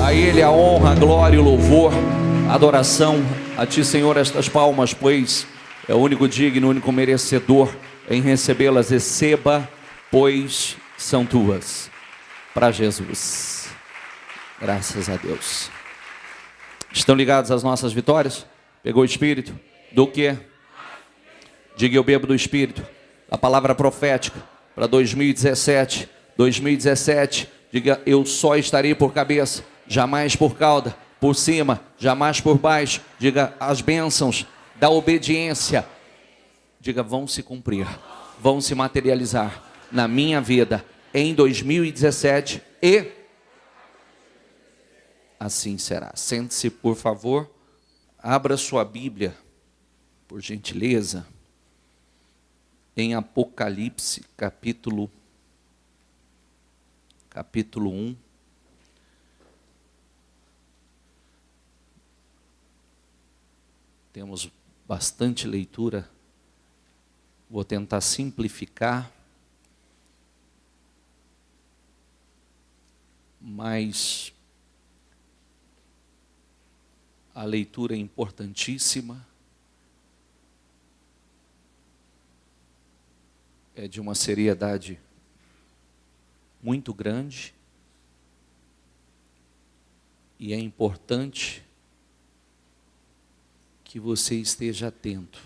A Ele a honra, a glória e o louvor, a adoração. A Ti, Senhor, estas palmas, pois é o único digno, o único merecedor em recebê-las. Receba, pois são Tuas. Para Jesus. Graças a Deus. Estão ligados às nossas vitórias? Pegou o Espírito? Do quê? Diga: eu bebo do Espírito. A palavra profética para 2017. 2017, diga: eu só estarei por cabeça, jamais por cauda, por cima, jamais por baixo. Diga: as bênçãos da obediência, diga, vão se cumprir, vão se materializar na minha vida em 2017 e assim será. Sente-se, por favor. Abra sua Bíblia, por gentileza, em Apocalipse, capítulo 1. Temos bastante leitura. Vou tentar simplificar, mas a leitura é importantíssima. É de uma seriedade muito grande, e é importante que você esteja atento.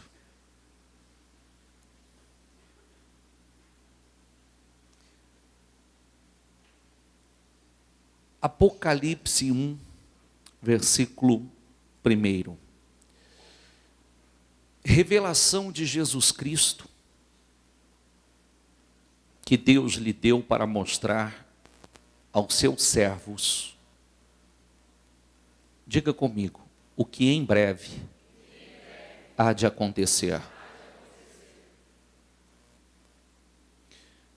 Apocalipse 1, versículo 1. Revelação de Jesus Cristo, que Deus lhe deu para mostrar aos seus servos. Diga comigo: o que em breve há de acontecer.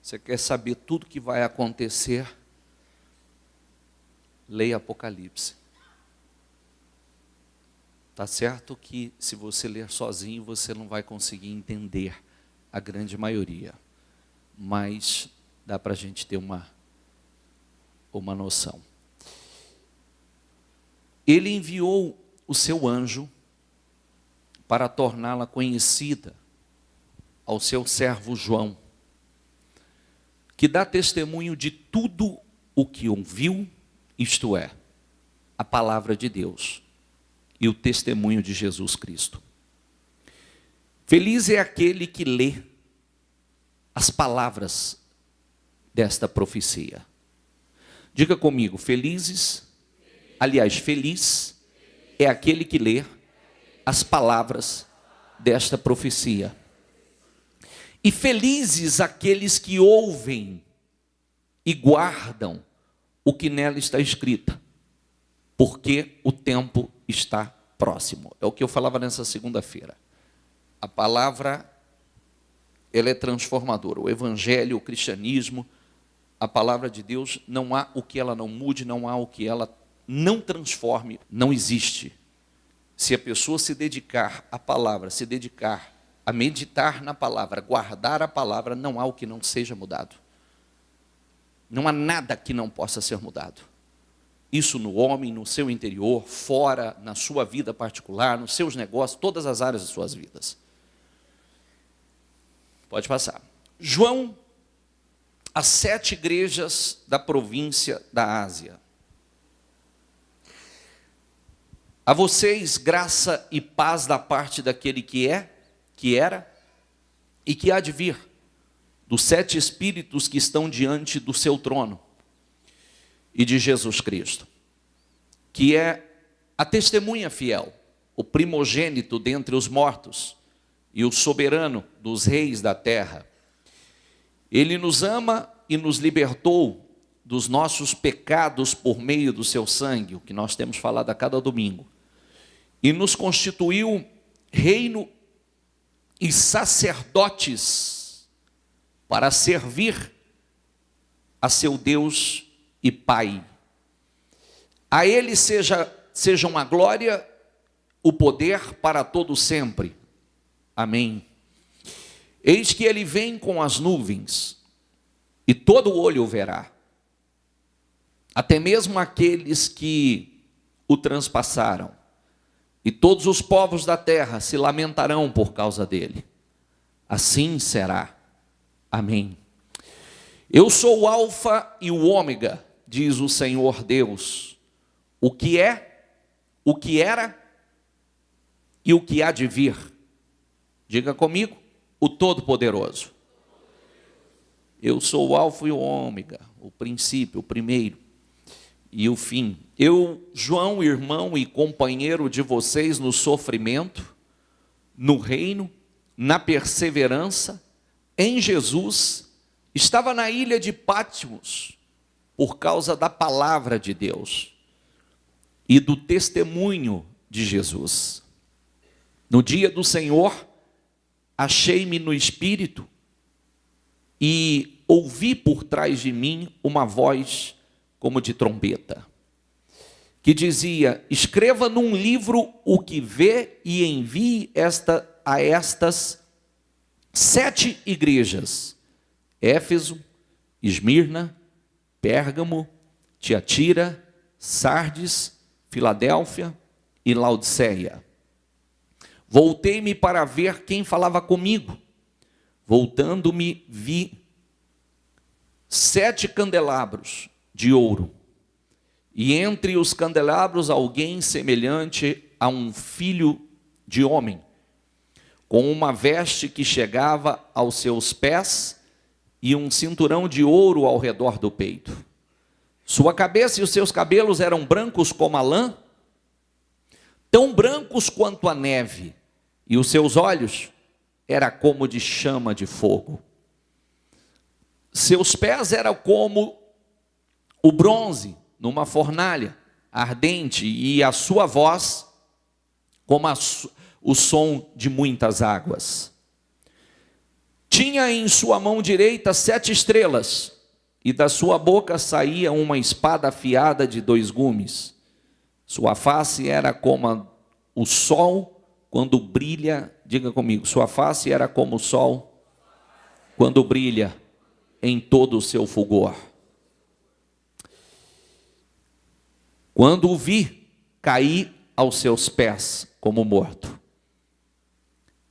Você quer saber tudo que vai acontecer? Leia Apocalipse. Tá certo que se você ler sozinho, você não vai conseguir entender a grande maioria. Mas dá para a gente ter uma noção. Ele enviou o seu anjo para torná-la conhecida ao seu servo João, que dá testemunho de tudo o que ouviu, isto é, a palavra de Deus e o testemunho de Jesus Cristo. Feliz é aquele que lê as palavras desta profecia. Diga comigo: feliz é aquele que lê as palavras desta profecia. E felizes aqueles que ouvem e guardam o que nela está escrito, porque o tempo está próximo. É o que eu falava nessa segunda-feira. A palavra, ela é transformadora. O evangelho, o cristianismo, a palavra de Deus, não há o que ela não mude, não há o que ela não transforme, não existe. Se a pessoa se dedicar à palavra, se dedicar a meditar na palavra, guardar a palavra, não há o que não seja mudado. Não há nada que não possa ser mudado. Isso no homem, no seu interior, fora, na sua vida particular, nos seus negócios, todas as áreas das suas vidas. Pode passar. João, as 7 igrejas da província da Ásia. A vocês, graça e paz da parte daquele que é, que era e que há de vir, dos 7 espíritos que estão diante do seu trono, e de Jesus Cristo, que é a testemunha fiel, o primogênito dentre os mortos e o soberano dos reis da terra. Ele nos ama e nos libertou dos nossos pecados por meio do seu sangue, o que nós temos falado a cada domingo, e nos constituiu reino e sacerdotes para servir a seu Deus e Pai. A Ele sejam a glória, o poder para todo sempre. Amém. Eis que Ele vem com as nuvens, e todo olho o verá, até mesmo aqueles que o transpassaram, e todos os povos da terra se lamentarão por causa dele. Assim será. Amém. Eu sou o Alfa e o Ômega, diz o Senhor Deus, o que é, o que era e o que há de vir. Diga comigo, o Todo-Poderoso. Eu sou o Alfa e o Ômega, o princípio, o primeiro e o fim. Eu, João, irmão e companheiro de vocês no sofrimento, no reino, na perseverança, em Jesus, estava na ilha de Pátimos, por causa da palavra de Deus e do testemunho de Jesus. No dia do Senhor, achei-me no Espírito e ouvi por trás de mim uma voz como de trombeta, que dizia: escreva num livro o que vê e envie a estas 7 igrejas: Éfeso, Esmirna, Pérgamo, Tiatira, Sardes, Filadélfia e Laodiceia. Voltei-me para ver quem falava comigo. Voltando-me, vi 7 candelabros de ouro, e entre os candelabros alguém semelhante a um filho de homem, com uma veste que chegava aos seus pés e um cinturão de ouro ao redor do peito. Sua cabeça e os seus cabelos eram brancos como a lã, tão brancos quanto a neve, e os seus olhos eram como de chama de fogo. Seus pés eram como o bronze numa fornalha ardente, e a sua voz como o som de muitas águas. Tinha em sua mão direita 7 estrelas, e da sua boca saía uma espada afiada de 2 gumes. Sua face era como o sol quando brilha, diga comigo, sua face era como o sol quando brilha em todo o seu fulgor. Quando o vi, caí aos seus pés como morto.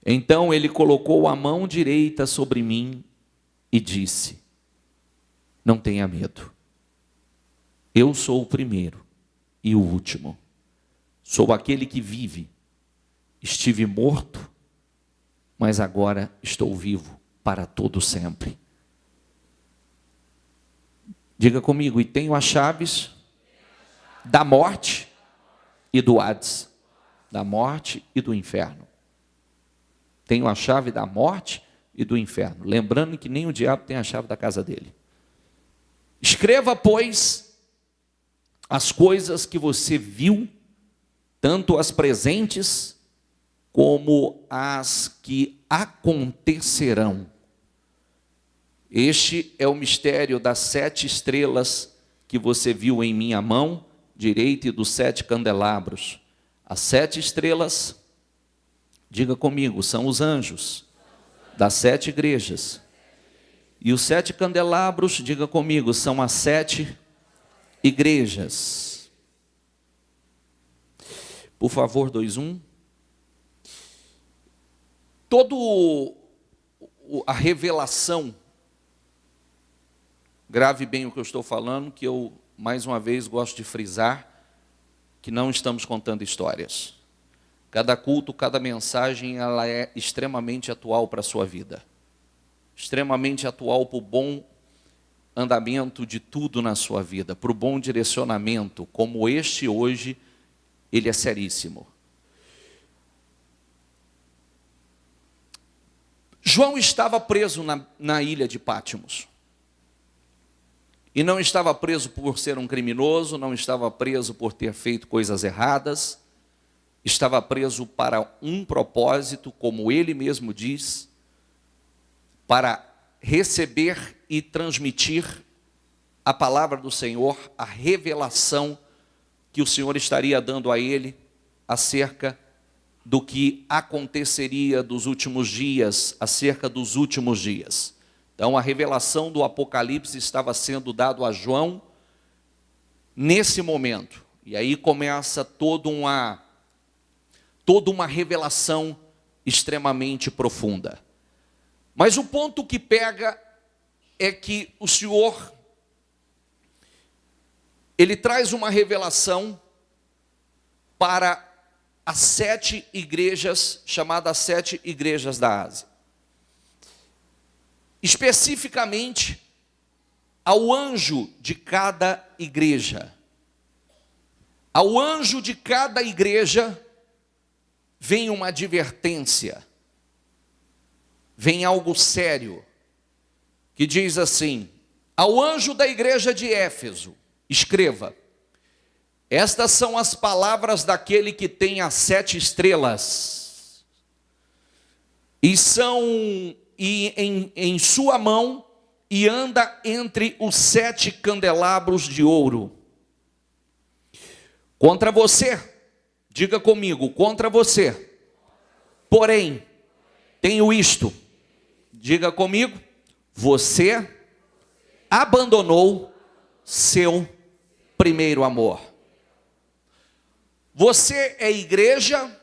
Então ele colocou a mão direita sobre mim e disse: não tenha medo. Eu sou o primeiro e o último. Sou aquele que vive. Estive morto, mas agora estou vivo para todo sempre. Diga comigo, e tenho as chaves da morte e do Hades, da morte e do inferno. Tenho a chave da morte e do inferno. Lembrando que nem o diabo tem a chave da casa dele. Escreva, pois, as coisas que você viu, tanto as presentes como as que acontecerão. Este é o mistério das 7 estrelas que você viu em minha mão direita e dos 7 candelabros. As 7 estrelas, diga comigo, são os anjos das 7 igrejas. E os 7 candelabros, diga comigo, são as 7 igrejas. Por favor, 2:1. A revelação, grave bem o que eu estou falando, que eu, mais uma vez, gosto de frisar, que não estamos contando histórias. Cada culto, cada mensagem, ela é extremamente atual para a sua vida. Extremamente atual para o bom andamento de tudo na sua vida, para o bom direcionamento, como este hoje, ele é seríssimo. João estava preso na ilha de Pátimos. E não estava preso por ser um criminoso, não estava preso por ter feito coisas erradas, estava preso para um propósito, como ele mesmo diz, para receber e transmitir a palavra do Senhor, a revelação que o Senhor estaria dando a ele acerca do que aconteceria dos últimos dias, acerca dos últimos dias. Então, a revelação do Apocalipse estava sendo dado a João nesse momento. E aí começa toda uma revelação extremamente profunda. Mas o ponto que pega é que o Senhor, Ele traz uma revelação para as 7 igrejas, chamadas 7 igrejas da Ásia. Especificamente, ao anjo de cada igreja. Ao anjo de cada igreja vem uma advertência, vem algo sério, que diz assim: ao anjo da igreja de Éfeso, escreva: estas são as palavras daquele que tem as 7 estrelas, e em sua mão, e anda entre os 7 candelabros de ouro. Contra você, diga comigo, contra você, porém, tenho isto, diga comigo, você abandonou seu primeiro amor. Você é igreja,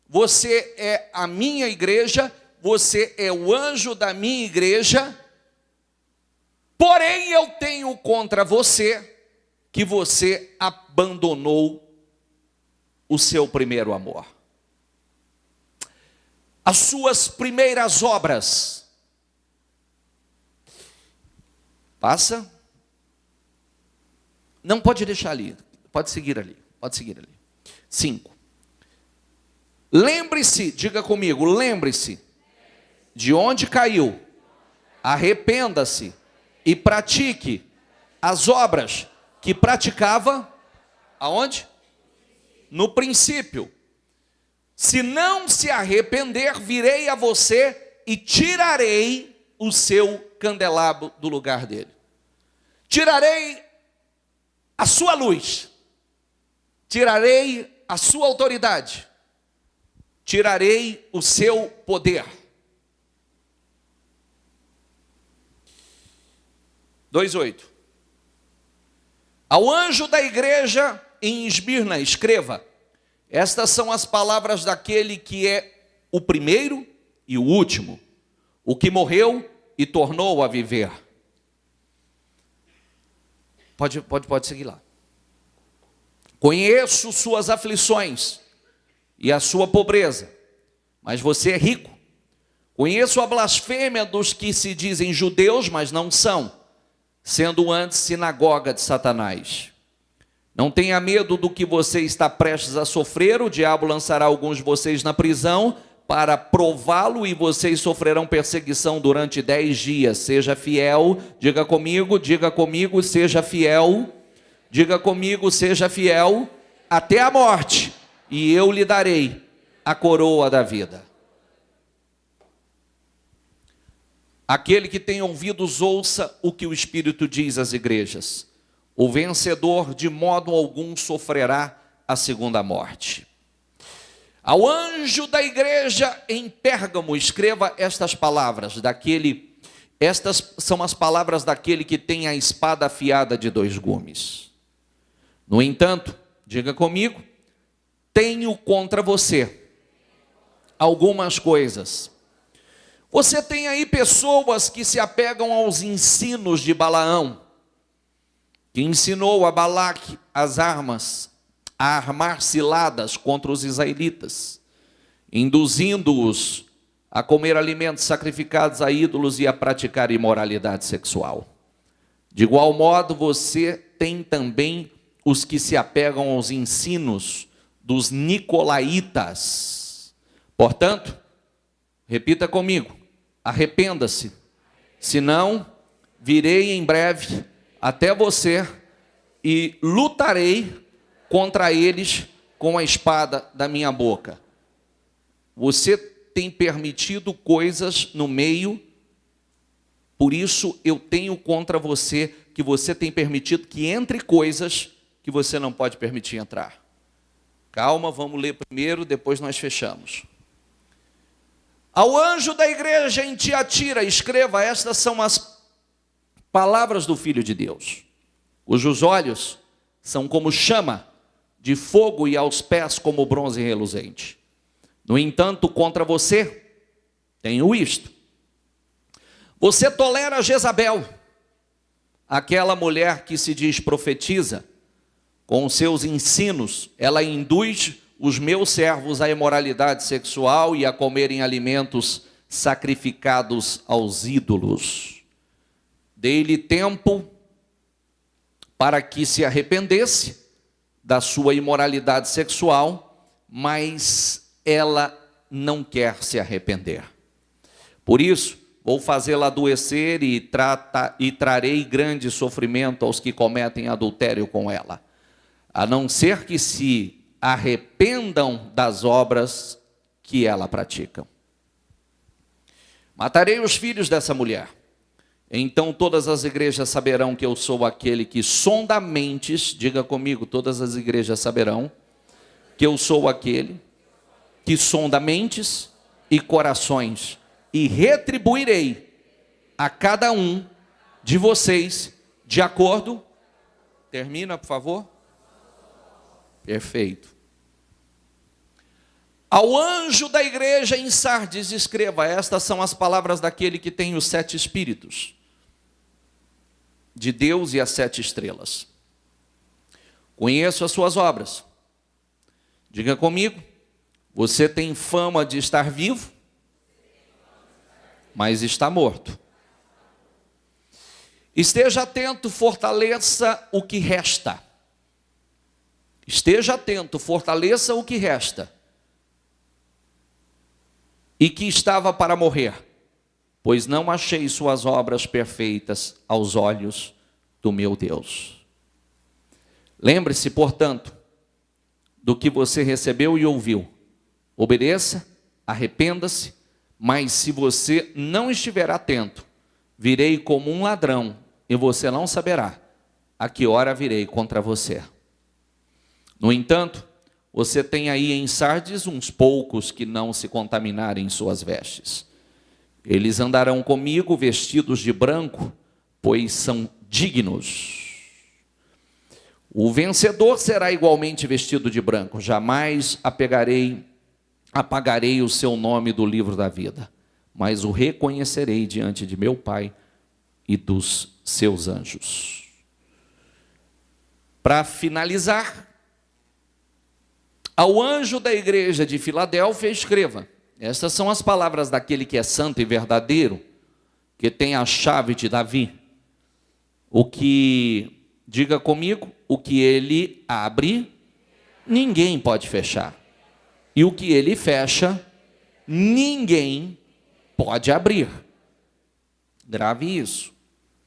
você é a minha igreja, você é o anjo da minha igreja, porém eu tenho contra você que você abandonou o seu primeiro amor. As suas primeiras obras. Passa. Não pode deixar ali, pode seguir ali, pode seguir ali. 5. Lembre-se, diga comigo, lembre-se de onde caiu, arrependa-se e pratique as obras que praticava, aonde? No princípio. Se não se arrepender, virei a você e tirarei o seu candelabro do lugar dele. Tirarei a sua luz, tirarei a sua autoridade, tirarei o seu poder. 2:8. Ao anjo da igreja em Esmirna, escreva: estas são as palavras daquele que é o primeiro e o último, o que morreu e tornou a viver. Pode seguir lá. Conheço suas aflições e a sua pobreza, mas você é rico. Conheço a blasfêmia dos que se dizem judeus, mas não são, sendo antes sinagoga de Satanás. Não tenha medo do que você está prestes a sofrer, o diabo lançará alguns de vocês na prisão para prová-lo e vocês sofrerão perseguição durante 10 dias. Seja fiel, diga comigo, seja fiel, diga comigo, seja fiel, até a morte, e eu lhe darei a coroa da vida. Aquele que tem ouvidos, ouça o que o Espírito diz às igrejas. O vencedor de modo algum sofrerá a segunda morte. Ao anjo da igreja em Pérgamo, escreva estas palavras estas são as palavras daquele que tem a espada afiada de 2 gumes. No entanto, diga comigo, tenho contra você algumas coisas. Você tem aí pessoas que se apegam aos ensinos de Balaão, que ensinou a Balaque as armas, a armar ciladas contra os israelitas, induzindo-os a comer alimentos sacrificados a ídolos e a praticar imoralidade sexual. De igual modo, você tem também os que se apegam aos ensinos dos nicolaítas. Portanto, repita comigo, arrependa-se, senão virei em breve até você e lutarei contra eles com a espada da minha boca. Você tem permitido coisas no meio, por isso eu tenho contra você que você tem permitido que entre coisas que você não pode permitir entrar. Calma, vamos ler primeiro, depois nós fechamos. Ao anjo da igreja em Tiatira, escreva: estas são as palavras do Filho de Deus, cujos olhos são como chama de fogo e aos pés como bronze reluzente. No entanto, contra você tenho isto: você tolera Jezabel, aquela mulher que se diz profetiza. Com os seus ensinos, ela induz os meus servos à imoralidade sexual e a comerem alimentos sacrificados aos ídolos. Dei-lhe tempo para que se arrependesse da sua imoralidade sexual, mas ela não quer se arrepender. Por isso, vou fazê-la adoecer e trarei grande sofrimento aos que cometem adultério com ela, a não ser que se arrependam das obras que ela pratica. Matarei os filhos dessa mulher. Então todas as igrejas saberão que eu sou aquele que sonda mentes. Diga comigo, todas as igrejas saberão que eu sou aquele que sonda mentes e corações, e retribuirei a cada um de vocês de acordo. Termina, por favor. Perfeito. Ao anjo da igreja em Sardes escreva: estas são as palavras daquele que tem os 7 espíritos de Deus e as 7 estrelas. Conheço as suas obras. Diga comigo, você tem fama de estar vivo, mas está morto. Esteja atento, fortaleça o que resta. Esteja atento, fortaleça o que resta e que estava para morrer, pois não achei suas obras perfeitas aos olhos do meu Deus. Lembre-se, portanto, do que você recebeu e ouviu. Obedeça, arrependa-se, mas se você não estiver atento, virei como um ladrão e você não saberá a que hora virei contra você. No entanto, você tem aí em Sardes uns poucos que não se contaminarem em suas vestes. Eles andarão comigo vestidos de branco, pois são dignos. O vencedor será igualmente vestido de branco. Jamais apagarei o seu nome do livro da vida, mas o reconhecerei diante de meu Pai e dos seus anjos. Para finalizar, ao anjo da igreja de Filadélfia escreva: estas são as palavras daquele que é santo e verdadeiro, que tem a chave de Davi. Diga comigo, o que ele abre, ninguém pode fechar. E o que ele fecha, ninguém pode abrir. Grave isso.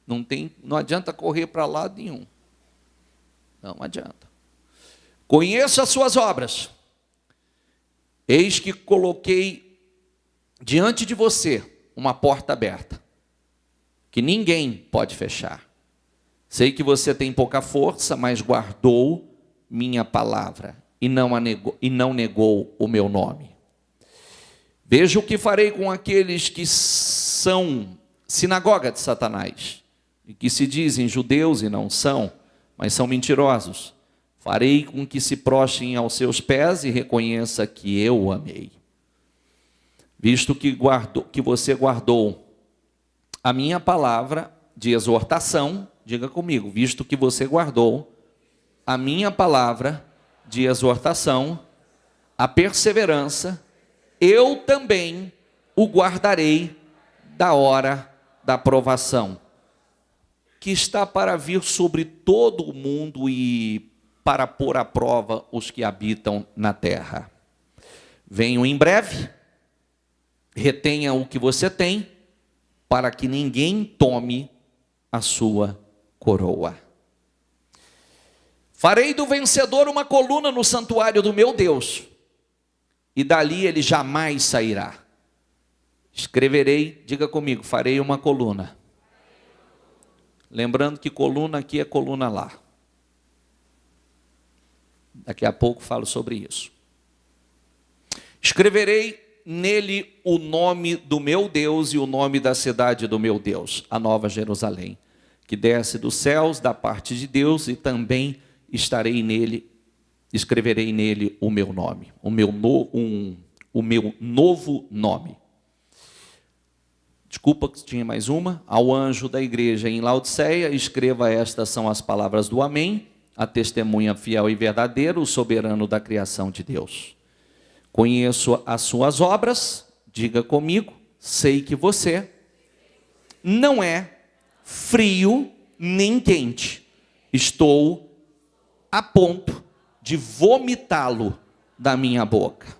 Não adianta correr para lado nenhum. Não adianta. Conheço as suas obras. Eis que coloquei diante de você uma porta aberta, que ninguém pode fechar. Sei que você tem pouca força, mas guardou minha palavra e não negou o meu nome. Veja o que farei com aqueles que são sinagoga de Satanás, e que se dizem judeus e não são, mas são mentirosos. Farei com que se prostrem aos seus pés e reconheça que eu o amei. Visto que você guardou a minha palavra de exortação, diga comigo, visto que você guardou a minha palavra de exortação, a perseverança, eu também o guardarei da hora da provação, que está para vir sobre todo o mundo e para pôr à prova os que habitam na terra. Venho em breve, retenha o que você tem, para que ninguém tome a sua coroa. Farei do vencedor uma coluna no santuário do meu Deus, e dali ele jamais sairá. Escreverei, diga comigo, farei uma coluna. Lembrando que coluna aqui é coluna lá. Daqui a pouco falo sobre isso. Escreverei nele o nome do meu Deus e o nome da cidade do meu Deus, a Nova Jerusalém, que desce dos céus da parte de Deus, e também escreverei nele o meu nome, o meu novo nome. Desculpa que tinha mais uma. Ao anjo da igreja em Laodiceia, escreva: estas são as palavras do Amém, a testemunha fiel e verdadeira, o soberano da criação de Deus. Conheço as suas obras, diga comigo, sei que você não é frio nem quente. Estou a ponto de vomitá-lo da minha boca.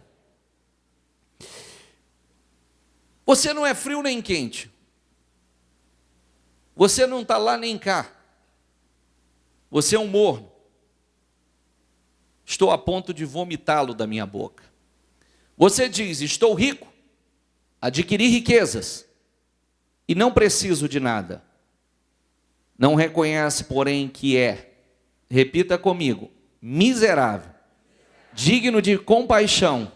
Você não é frio nem quente. Você não está lá nem cá. Você é um morno. Estou a ponto de vomitá-lo da minha boca. Você diz: estou rico, adquiri riquezas e não preciso de nada. Não reconhece, porém, que é, repita comigo, miserável, digno de compaixão,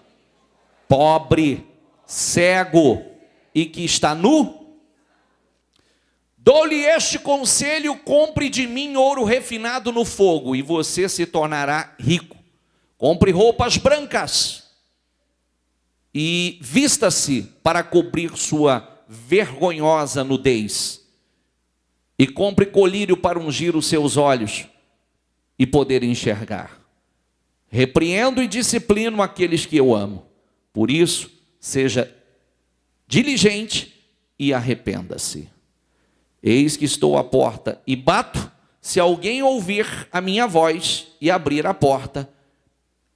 pobre, cego e que está nu? Dou-lhe este conselho: compre de mim ouro refinado no fogo, e você se tornará rico. Compre roupas brancas e vista-se para cobrir sua vergonhosa nudez. E compre colírio para ungir os seus olhos e poder enxergar. Repreendo e disciplino aqueles que eu amo. Por isso, seja diligente e arrependa-se. Eis que estou à porta e bato. Se alguém ouvir a minha voz e abrir a porta,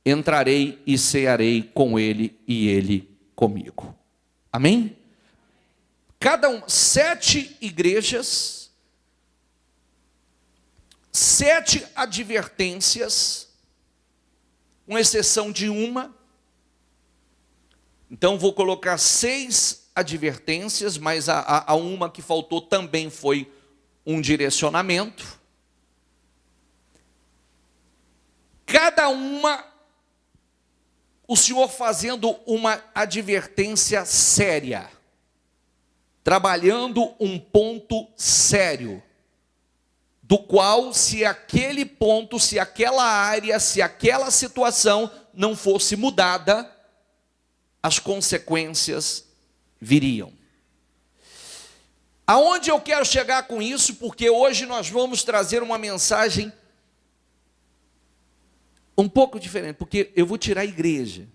entrarei e cearei com ele e ele comigo. Amém? 7 igrejas, 7 advertências, com exceção de uma. Então vou colocar 6 advertências, mas a uma que faltou também foi um direcionamento. Cada uma, o Senhor fazendo uma advertência séria, trabalhando um ponto sério, do qual, se aquele ponto, se aquela área, se aquela situação não fosse mudada, as consequências viriam. Aonde eu quero chegar com isso? Porque hoje nós vamos trazer uma mensagem um pouco diferente, porque eu vou tirar a igreja.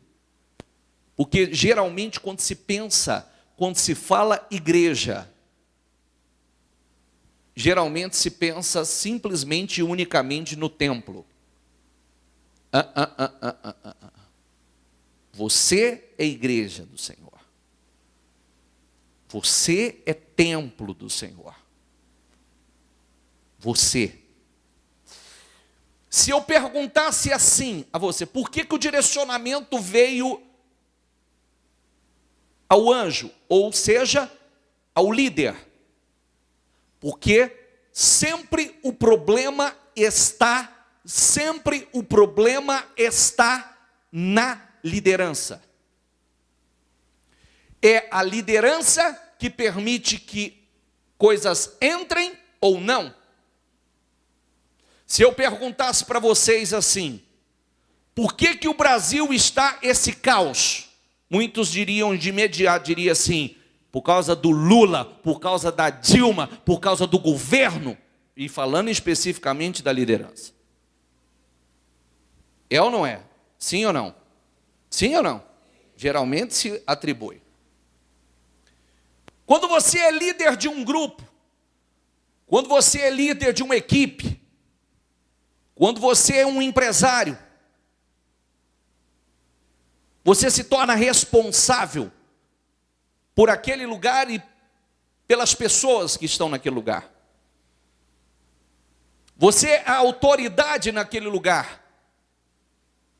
Porque geralmente quando se fala igreja, geralmente se pensa simplesmente e unicamente no templo. Você é igreja do Senhor. Você é templo do Senhor. Você. Se eu perguntasse assim a você, por que o direcionamento veio ao anjo, ou seja, ao líder? Porque sempre o problema está na liderança. É a liderança que permite que coisas entrem ou não. Se eu perguntasse para vocês assim, por que o Brasil está esse caos? Muitos diriam de imediato, diria assim, por causa do Lula, por causa da Dilma, por causa do governo, e falando especificamente da liderança. É ou não é? Sim ou não? Sim ou não? Geralmente se atribui. Quando você é líder de um grupo, quando você é líder de uma equipe, quando você é um empresário, você se torna responsável por aquele lugar e pelas pessoas que estão naquele lugar. Você é a autoridade naquele lugar.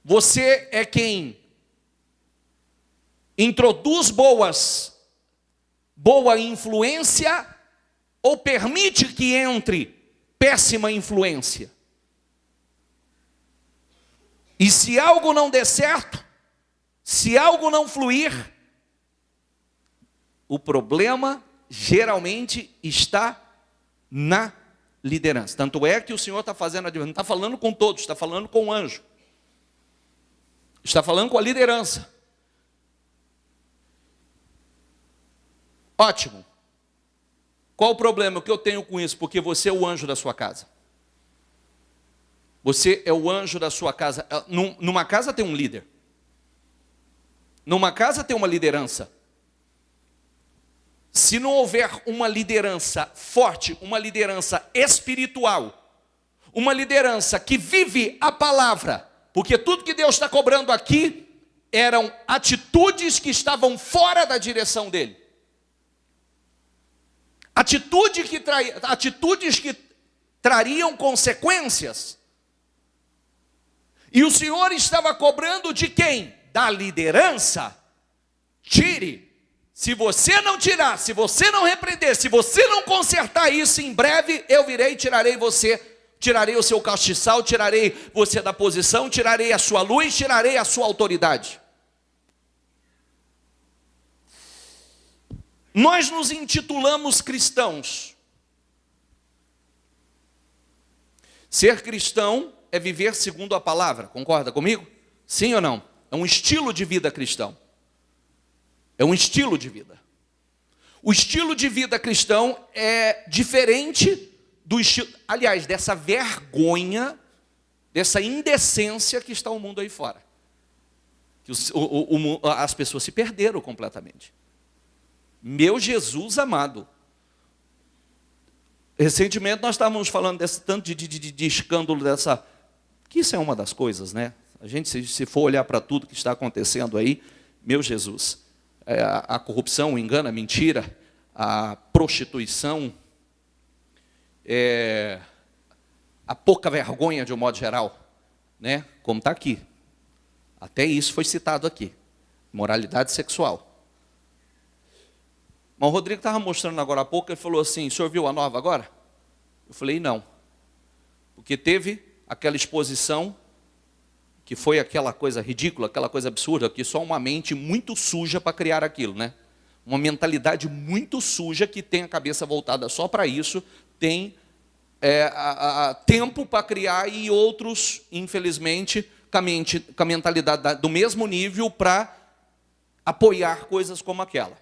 Você é quem introduz boa influência ou permite que entre péssima influência. E se algo não der certo, se algo não fluir, o problema geralmente está na liderança. Tanto é que o Senhor está fazendo, não está falando com todos, está falando com o anjo. Está falando com a liderança. Ótimo. Qual o problema que eu tenho com isso? Porque você é o anjo da sua casa. Você é o anjo da sua casa. Numa casa tem um líder. Numa casa tem uma liderança. Se não houver uma liderança forte, uma liderança espiritual, uma liderança que vive a palavra, porque tudo que Deus está cobrando aqui eram atitudes que estavam fora da direção dele. Atitudes que trariam consequências. E o Senhor estava cobrando de quem? Da liderança. Tire. Se você não tirar, se você não repreender, se você não consertar isso, em breve eu virei e tirarei você, tirarei o seu castiçal, tirarei você da posição, tirarei a sua luz, tirarei a sua autoridade. Nós nos intitulamos cristãos. Ser cristão é viver segundo a palavra, concorda comigo? Sim ou não? É um estilo de vida cristão. É um estilo de vida. O estilo de vida cristão é diferente do estilo, aliás, dessa vergonha, dessa indecência que está o mundo aí fora. Que as pessoas se perderam completamente. Meu Jesus amado. Recentemente nós estávamos falando desse tanto de escândalo dessa... Que isso é uma das coisas, né? A gente, se for olhar para tudo que está acontecendo aí, meu Jesus, a corrupção, o engano, a mentira, a prostituição, a pouca vergonha de um modo geral, né? Como está aqui. Até isso foi citado aqui. Moralidade sexual. Mas o Rodrigo estava mostrando agora há pouco, ele falou assim, o senhor viu a nova agora? Eu falei, não. Porque teve aquela exposição, que foi aquela coisa ridícula, aquela coisa absurda, que só uma mente muito suja para criar aquilo, né? Uma mentalidade muito suja que tem a cabeça voltada só para isso, tem tempo para criar e outros, infelizmente, com a mentalidade do mesmo nível para apoiar coisas como aquela.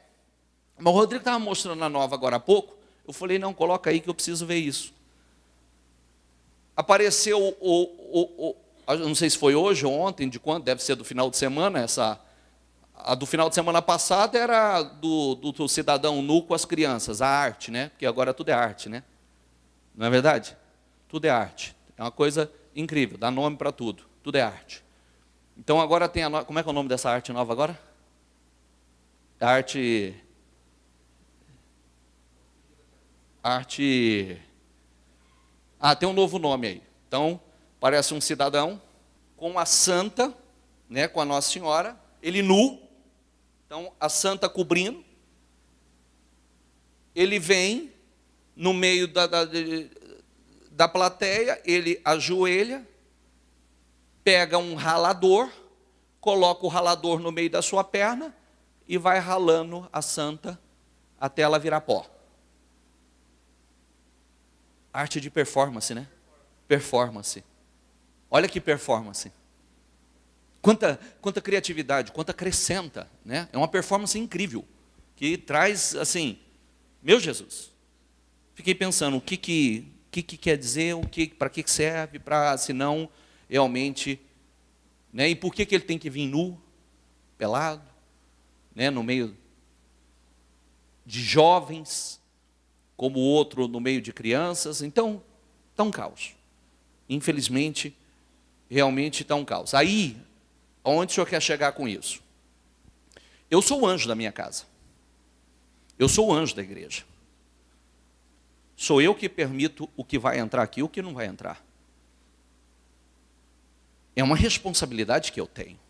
Mas o Rodrigo estava mostrando a nova agora há pouco, eu falei, não, coloca aí que eu preciso ver isso. Apareceu, não sei se foi hoje ou ontem, de quando, deve ser do final de semana, a do final de semana passada era do cidadão nu com as crianças, a arte, né? Porque agora tudo é arte, né? Não é verdade? Tudo é arte. É uma coisa incrível, dá nome para tudo, tudo é arte. Então agora tem como é que é o nome dessa arte nova agora? Arte... tem um novo nome aí. Então, parece um cidadão com a santa, né, com a Nossa Senhora, ele nu, então a santa cobrindo, ele vem no meio da plateia, ele ajoelha, pega um ralador, coloca o ralador no meio da sua perna e vai ralando a santa até ela virar pó. Arte de performance, né? Performance. Olha que performance. Quanta criatividade, quanta acrescenta, né? É uma performance incrível, que traz, assim, meu Jesus. Fiquei pensando, o que quer dizer, para que serve, para, senão, realmente, né? E por que ele tem que vir nu, pelado, né? No meio de jovens, como o outro no meio de crianças. Então, está um caos. Infelizmente, realmente está um caos. Aí, aonde o senhor quer chegar com isso? Eu sou o anjo da minha casa. Eu sou o anjo da igreja. Sou eu que permito o que vai entrar aqui e o que não vai entrar. É uma responsabilidade que eu tenho.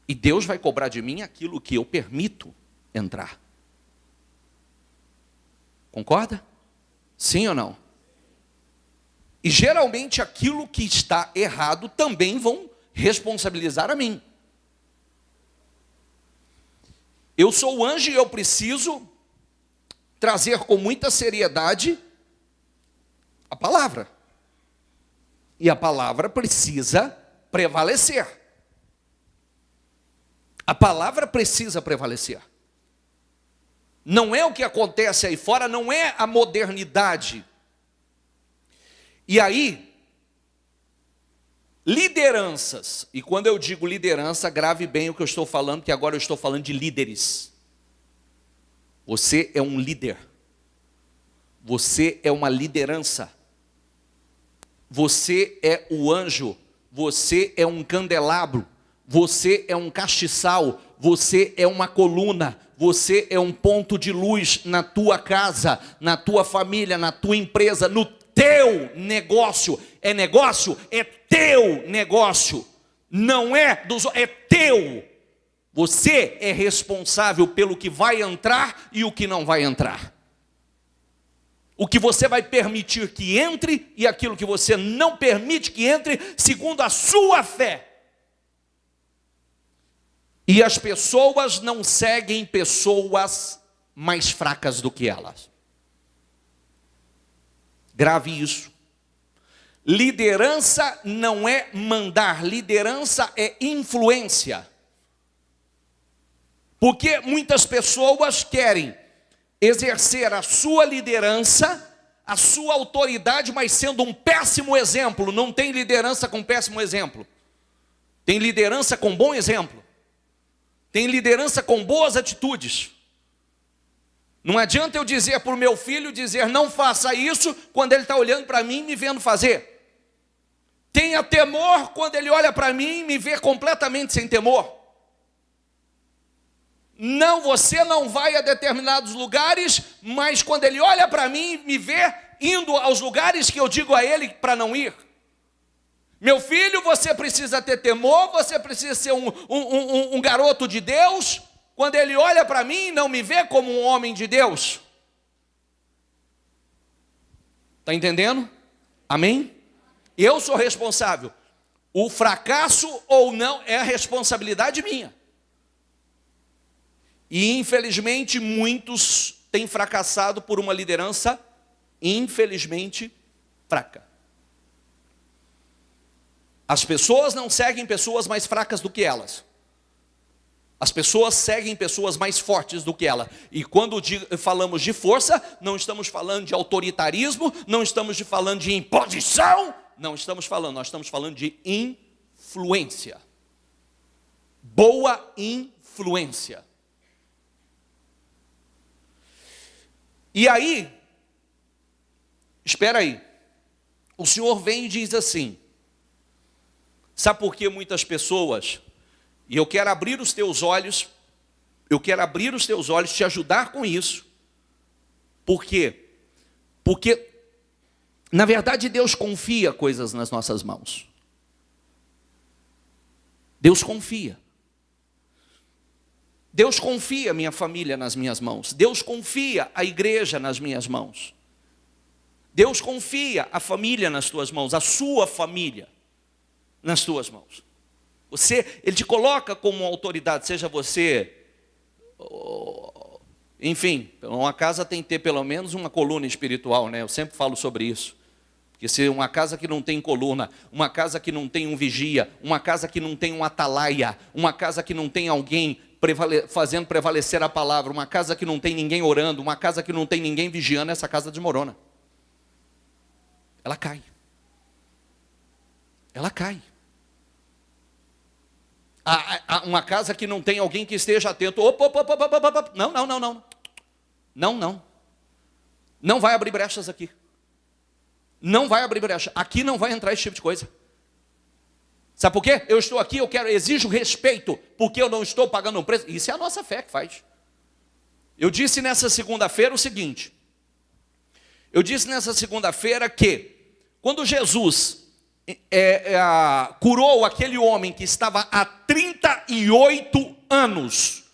E Deus vai cobrar de mim aquilo que eu permito entrar. Concorda? Sim ou não? E geralmente aquilo que está errado também vão responsabilizar a mim. Eu sou o anjo e eu preciso trazer com muita seriedade A palavra. E a palavra precisa prevalecer. A palavra precisa prevalecer. Não é o que acontece aí fora, não é a modernidade. E aí, lideranças, e quando eu digo liderança, grave bem o que eu estou falando, que agora eu estou falando de líderes. Você é um líder. Você é uma liderança. Você é o anjo. Você é um candelabro. Você é um castiçal. Você é uma coluna. Você é um ponto de luz na tua casa, na tua família, na tua empresa, no teu negócio. É negócio? É teu negócio. Não é dos outros, é teu. Você é responsável pelo que vai entrar e o que não vai entrar. O que você vai permitir que entre e aquilo que você não permite que entre, segundo a sua fé. E as pessoas não seguem pessoas mais fracas do que elas. Grave isso. Liderança não é mandar, liderança é influência. Porque muitas pessoas querem exercer a sua liderança, a sua autoridade, mas sendo um péssimo exemplo. Não tem liderança com péssimo exemplo. Tem liderança com bom exemplo. Tem liderança com boas atitudes. Não adianta eu dizer para o meu filho, não faça isso, quando ele está olhando para mim e me vendo fazer. Tenha temor quando ele olha para mim e me vê completamente sem temor. Não, você não vai a determinados lugares, mas quando ele olha para mim e me vê indo aos lugares que eu digo a ele para não ir. Meu filho, você precisa ter temor, você precisa ser um garoto de Deus. Quando ele olha para mim e não me vê como um homem de Deus. Está entendendo? Amém? Eu sou responsável. O fracasso ou não é a responsabilidade minha. E infelizmente muitos têm fracassado por uma liderança, infelizmente, fraca. As pessoas não seguem pessoas mais fracas do que elas. As pessoas seguem pessoas mais fortes do que ela. E quando falamos de força, não estamos falando de autoritarismo, não estamos falando de imposição, nós estamos falando de influência. Boa influência. E aí, espera aí, o Senhor vem e diz assim, sabe por que muitas pessoas, e eu quero abrir os teus olhos, te ajudar com isso. Por quê? Porque, na verdade, Deus confia coisas nas nossas mãos. Deus confia. Deus confia minha família nas minhas mãos. Deus confia a igreja nas minhas mãos. Deus confia a família nas tuas mãos, a sua família nas tuas mãos. Ele te coloca como autoridade, seja você, enfim, uma casa tem que ter pelo menos uma coluna espiritual, né? Eu sempre falo sobre isso. Porque se uma casa que não tem coluna, uma casa que não tem um vigia, uma casa que não tem um atalaia, uma casa que não tem alguém fazendo prevalecer a palavra, uma casa que não tem ninguém orando, uma casa que não tem ninguém vigiando, essa casa desmorona. Ela cai. Ela cai. Uma casa que não tem alguém que esteja atento. Não. Não vai abrir brechas aqui. Não vai abrir brecha. Aqui não vai entrar esse tipo de coisa. Sabe por quê? Eu estou aqui, exijo respeito, porque eu não estou pagando um preço. Isso é a nossa fé que faz. Eu disse nessa segunda-feira o seguinte. Eu disse nessa segunda-feira que, quando Jesus curou aquele homem que estava há 38 anos,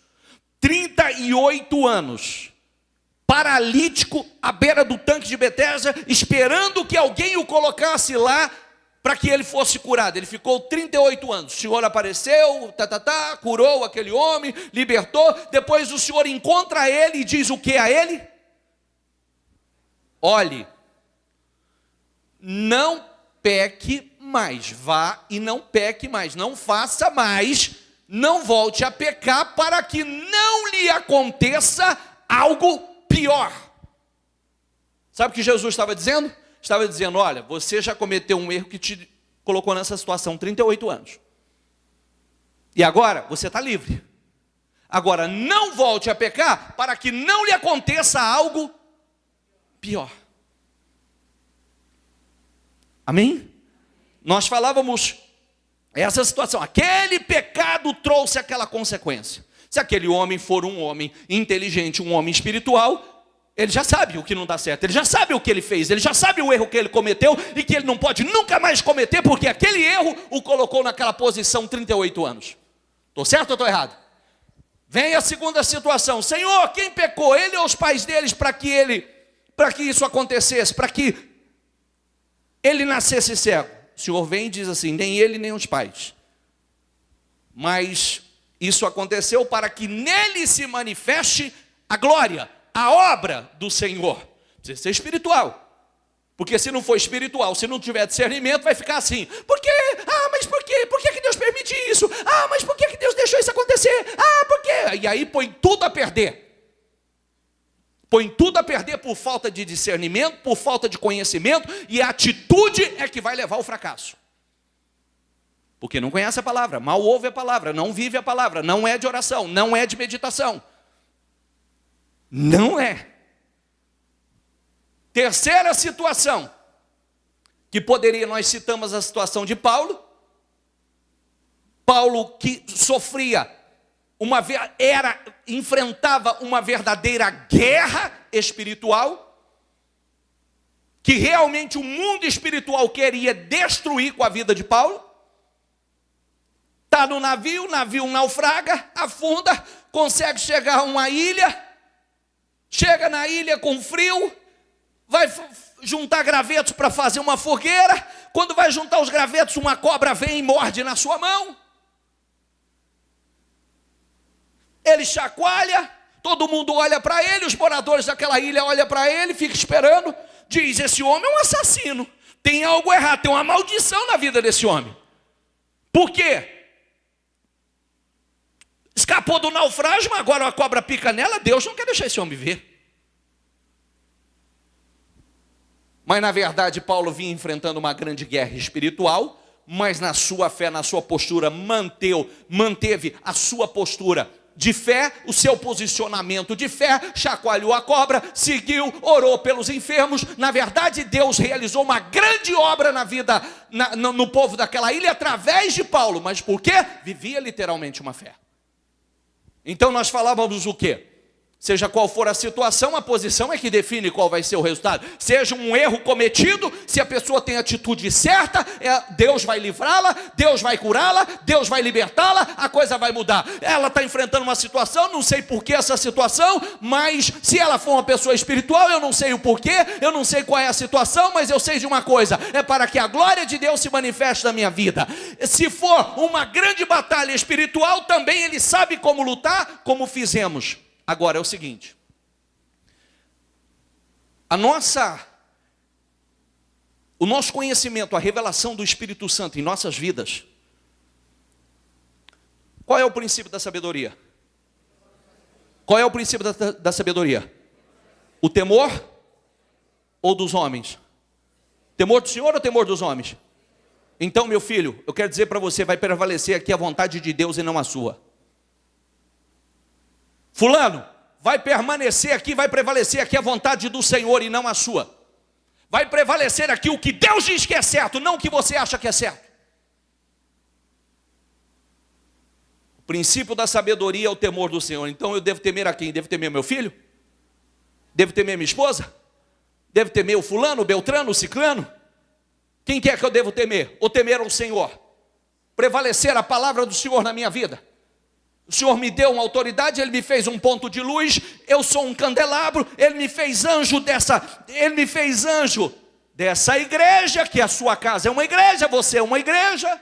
paralítico, à beira do tanque de Betesda, esperando que alguém o colocasse lá, para que ele fosse curado. Ele ficou 38 anos. O Senhor apareceu, curou aquele homem, libertou. Depois o Senhor encontra ele e diz o que a ele? Olhe, não peque mais. Vá e não peque mais. Não faça mais. Não volte a pecar para que não lhe aconteça algo pior. Sabe o que Jesus estava dizendo? Estava dizendo, olha, você já cometeu um erro que te colocou nessa situação 38 anos. E agora você está livre. Agora não volte a pecar para que não lhe aconteça algo pior. Amém? Nós falávamos essa situação. Aquele pecado trouxe aquela consequência. Se aquele homem for um homem inteligente, um homem espiritual, ele já sabe o que não dá certo, ele já sabe o que ele fez, ele já sabe o erro que ele cometeu e que ele não pode nunca mais cometer, porque aquele erro o colocou naquela posição 38 anos. Estou certo ou estou errado? Vem a segunda situação. Senhor, quem pecou? Ele ou os pais deles para que isso acontecesse, para que ele nascesse cego? O Senhor vem e diz assim, nem ele nem os pais. Mas isso aconteceu para que nele se manifeste a glória, a obra do Senhor. Precisa ser espiritual. Porque se não for espiritual, se não tiver discernimento, vai ficar assim. Por quê? Ah, mas por quê? Por que Deus permite isso? Ah, mas por que Deus deixou isso acontecer? Ah, por quê? E aí põe tudo a perder. Põe tudo a perder por falta de discernimento, por falta de conhecimento, e a atitude é que vai levar ao fracasso. Porque não conhece a palavra, mal ouve a palavra, não vive a palavra, não é de oração, não é de meditação. Não é. Terceira situação, que poderia, nós citamos a situação de Paulo. Paulo que sofria, enfrentava uma verdadeira guerra espiritual, que realmente o mundo espiritual queria destruir com a vida de Paulo. Está no navio, o navio naufraga, afunda, consegue chegar a uma ilha, chega na ilha com frio, vai juntar gravetos para fazer uma fogueira. Quando vai juntar os gravetos, uma cobra vem e morde na sua mão. Ele chacoalha, todo mundo olha para ele, os moradores daquela ilha olham para ele, fica esperando. Diz, esse homem é um assassino, tem algo errado, tem uma maldição na vida desse homem. Por quê? Escapou do naufrágio, mas agora a cobra pica nela. Deus não quer deixar esse homem ver. Mas na verdade Paulo vinha enfrentando uma grande guerra espiritual, mas na sua fé, na sua postura, manteve a sua postura de fé, o seu posicionamento de fé, chacoalhou a cobra, seguiu, orou pelos enfermos. Na verdade Deus realizou uma grande obra na vida, no povo daquela ilha, através de Paulo. Mas por quê? Vivia literalmente uma fé. Então nós falávamos o quê? Seja qual for a situação, a posição é que define qual vai ser o resultado. Seja um erro cometido, se a pessoa tem a atitude certa, Deus vai livrá-la, Deus vai curá-la, Deus vai libertá-la, a coisa vai mudar. Ela está enfrentando uma situação, não sei por que essa situação, mas se ela for uma pessoa espiritual, eu não sei o porquê, eu não sei qual é a situação, mas eu sei de uma coisa, é para que a glória de Deus se manifeste na minha vida. Se for uma grande batalha espiritual, também Ele sabe como lutar, como fizemos. Agora é o seguinte, o nosso conhecimento, a revelação do Espírito Santo em nossas vidas, qual é o princípio da sabedoria? Qual é o princípio da sabedoria? O temor ou dos homens? Temor do Senhor ou temor dos homens? Então, meu filho, eu quero dizer para você, vai prevalecer aqui a vontade de Deus e não a sua. Fulano, vai permanecer aqui, vai prevalecer aqui a vontade do Senhor e não a sua. Vai prevalecer aqui o que Deus diz que é certo, não o que você acha que é certo. O princípio da sabedoria é o temor do Senhor. Então eu devo temer a quem? Devo temer meu filho? Devo temer minha esposa? Devo temer o fulano, o beltrano, o ciclano? Quem quer que eu devo temer? Ou temer ao Senhor? Prevalecer a palavra do Senhor na minha vida. O Senhor me deu uma autoridade, Ele me fez um ponto de luz, eu sou um candelabro, Ele me fez anjo dessa igreja, que a sua casa é uma igreja, você é uma igreja.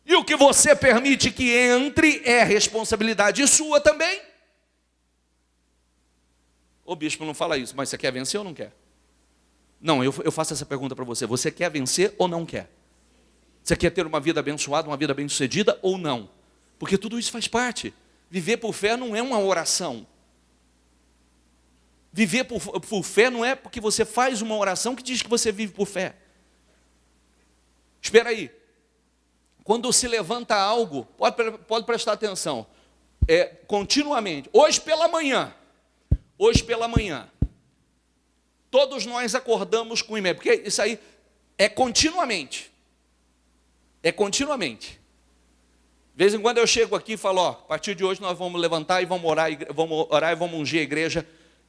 E o que você permite que entre é responsabilidade sua também. O bispo não fala isso, mas você quer vencer ou não quer? Não, eu faço essa pergunta para você. Você quer vencer ou não quer? Você quer ter uma vida abençoada, uma vida bem-sucedida ou não? Porque tudo isso faz parte. Viver por fé não é uma oração. Viver por fé não é porque você faz uma oração que diz que você vive por fé. Espera aí. Quando se levanta algo, pode prestar atenção. Continuamente. Hoje pela manhã, todos nós acordamos com e-mail. Porque isso aí é continuamente. É continuamente. De vez em quando eu chego aqui e falo, a partir de hoje nós vamos levantar e vamos orar e vamos ungir a igreja.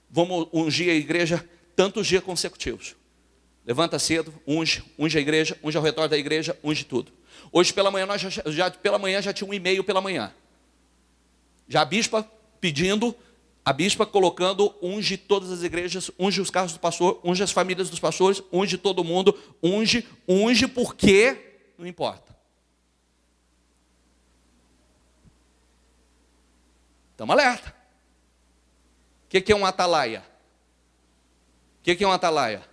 Vamos ungir a igreja tantos dias consecutivos. Levanta cedo, unge a igreja, unge ao redor da igreja, unge tudo. Hoje pela manhã, pela manhã já tinha um e-mail pela manhã. Já a bispa pedindo, a bispa colocando, unge todas as igrejas, unge os carros do pastor, unge as famílias dos pastores, unge todo mundo, unge porque não importa. Estamos alerta. O que é um atalaia? O que é um atalaia?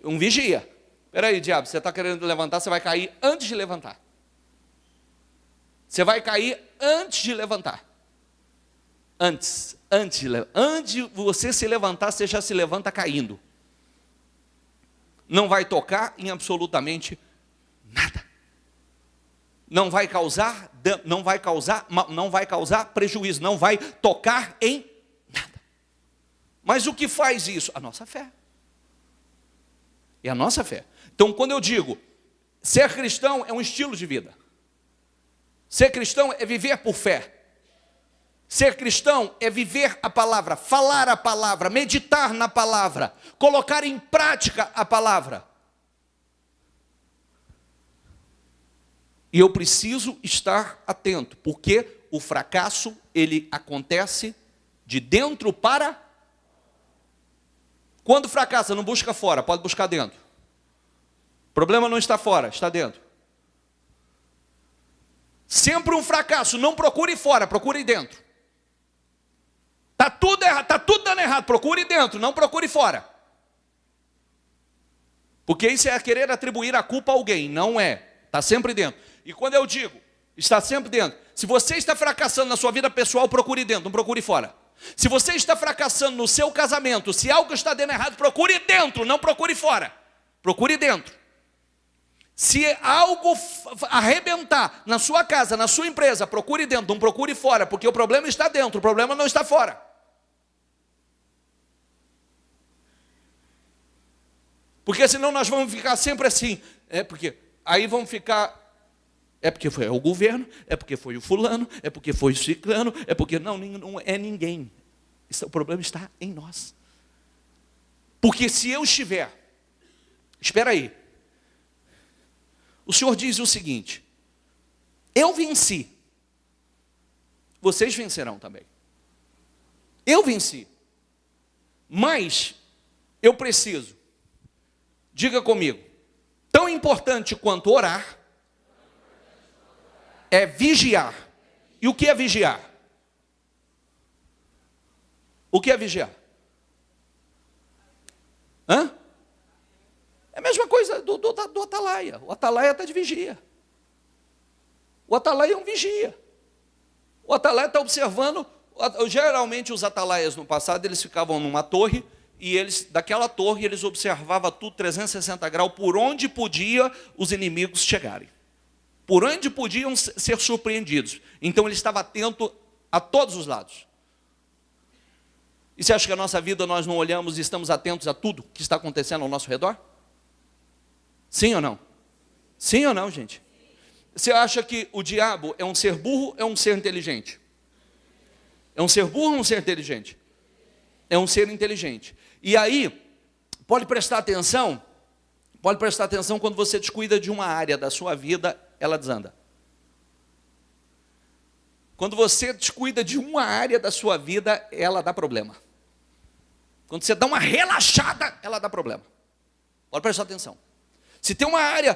Um vigia. Espera aí, diabo, você está querendo levantar, você vai cair antes de levantar. Você vai cair antes de levantar. Antes de você se levantar, você já se levanta caindo. Não vai tocar em absolutamente nada. Não vai causar prejuízo, não vai tocar em nada. Mas o que faz isso? A nossa fé. É a nossa fé. Então, quando eu digo, ser cristão é um estilo de vida. Ser cristão é viver por fé. Ser cristão é viver a palavra, falar a palavra, meditar na palavra, colocar em prática a palavra. E eu preciso estar atento, porque o fracasso, ele acontece de dentro para... Quando fracassa, não busca fora, pode buscar dentro. O problema não está fora, está dentro. Sempre um fracasso, não procure fora, procure dentro. Está tudo errado, está tudo dando errado, procure dentro, não procure fora. Porque isso é querer atribuir a culpa a alguém, não é. Está sempre dentro. E quando eu digo, está sempre dentro. Se você está fracassando na sua vida pessoal, procure dentro, não procure fora. Se você está fracassando no seu casamento, se algo está dando errado, procure dentro, não procure fora. Procure dentro. Se algo arrebentar na sua casa, na sua empresa, procure dentro, não procure fora, porque o problema está dentro, o problema não está fora. Porque senão nós vamos ficar sempre assim. Aí vamos ficar... É porque foi o governo, é porque foi o fulano, é porque foi o ciclano, é porque... Não é ninguém. O problema está em nós. Porque se eu estiver... Espera aí. O Senhor diz o seguinte: eu venci. Vocês vencerão também. Eu venci. Mas eu preciso... Diga comigo. Tão importante quanto orar... é vigiar. E o que é vigiar? O que é vigiar? É a mesma coisa do atalaia. O atalaia está de vigia. O atalaia é um vigia. O atalaia está observando. Geralmente os atalaias no passado, eles ficavam numa torre, e daquela torre eles observavam tudo 360 graus, por onde podia os inimigos chegarem. Por onde podiam ser surpreendidos. Então ele estava atento a todos os lados. E você acha que a nossa vida nós não olhamos e estamos atentos a tudo que está acontecendo ao nosso redor? Sim ou não? Sim ou não, gente? Você acha que o diabo é um ser burro ou é um ser inteligente? É um ser burro ou um ser inteligente? É um ser inteligente. E aí, pode prestar atenção quando você descuida de uma área da sua vida, ela desanda. Quando você descuida de uma área da sua vida, ela dá problema. Quando você dá uma relaxada, ela dá problema. Pode prestar atenção. Se tem uma área,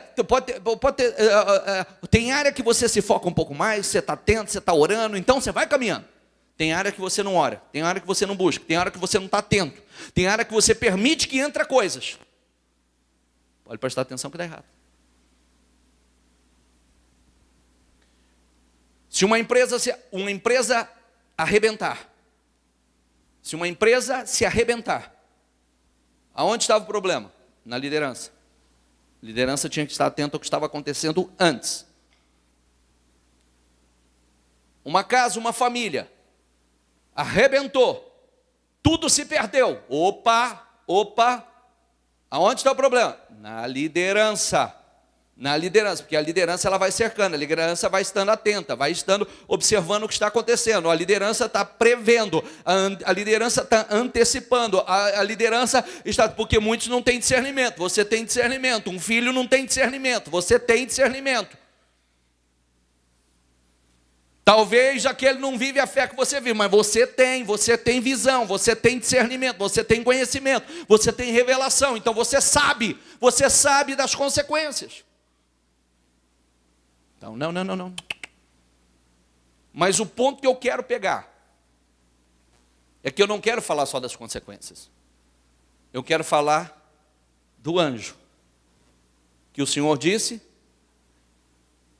tem área que você se foca um pouco mais, você está atento, você está orando, então você vai caminhando. Tem área que você não ora, tem área que você não busca, tem área que você não está atento, tem área que você permite que entre coisas. Pode prestar atenção que dá errado. Se uma empresa arrebentar, se uma empresa se arrebentar, aonde estava o problema? Na liderança. A liderança tinha que estar atenta ao que estava acontecendo antes. Uma casa, uma família, arrebentou, tudo se perdeu. Opa, aonde está o problema? Na liderança. Na liderança, porque a liderança ela vai cercando, a liderança vai estando atenta, vai estando observando o que está acontecendo, a liderança está prevendo, a liderança está antecipando, a liderança está, porque muitos não têm discernimento, você tem discernimento, um filho não tem discernimento, você tem discernimento. Talvez aquele não vive a fé que você vive, mas você tem visão, você tem discernimento, você tem conhecimento, você tem revelação, então você sabe das consequências. Então, não. Mas o ponto que eu quero pegar é que eu não quero falar só das consequências. Eu quero falar do anjo. Que o Senhor disse: